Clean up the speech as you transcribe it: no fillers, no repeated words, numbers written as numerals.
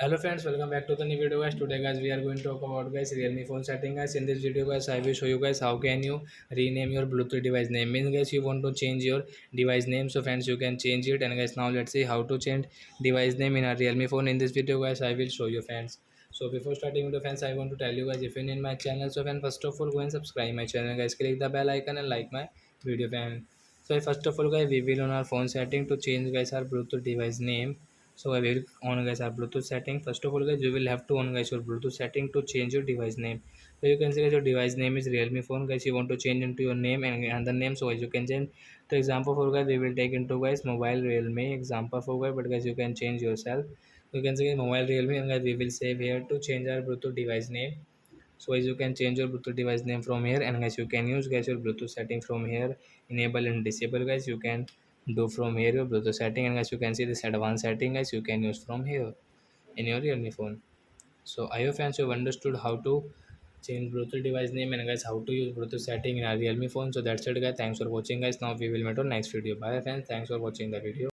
Hello friends, welcome back to the new video guys. Today guys we are going to talk about guys Realme phone setting guys. In this video guys I will show you guys how can you rename your Bluetooth device name. Means guys you want to change your device name, so friends you can change it. And guys now let's see how to change device name in a Realme phone. In this video guys I will show you friends. So before starting video friends, I want to tell you guys, if you're in my channel, so friend first of all go and subscribe my channel guys, click the bell icon and like my video fan. So first of all guys we will on our phone setting to change guys our Bluetooth device name. So I will on guys our Bluetooth setting. First of all guys you will have to on guys your Bluetooth setting to change your device name. So you can see that your device name is Realme phone guys, you want to change into your name and another name. So guys you can change to example for guys we will take into guys mobile Realme example for guys, but guys you can change yourself. You can say mobile Realme and guys we will save here to change our Bluetooth device name. So as you can change your Bluetooth device name from here, and guys you can use guys your Bluetooth setting from here, enable and disable guys you can do from here your Bluetooth setting. And guys you can see this advanced setting guys you can use from here in your Realme phone. So I hope fans you have understood how to change Bluetooth device name and guys how to use Bluetooth setting in our Realme phone. So that's it guys, thanks for watching guys. Now we will meet on next video. Bye friends, thanks for watching the video.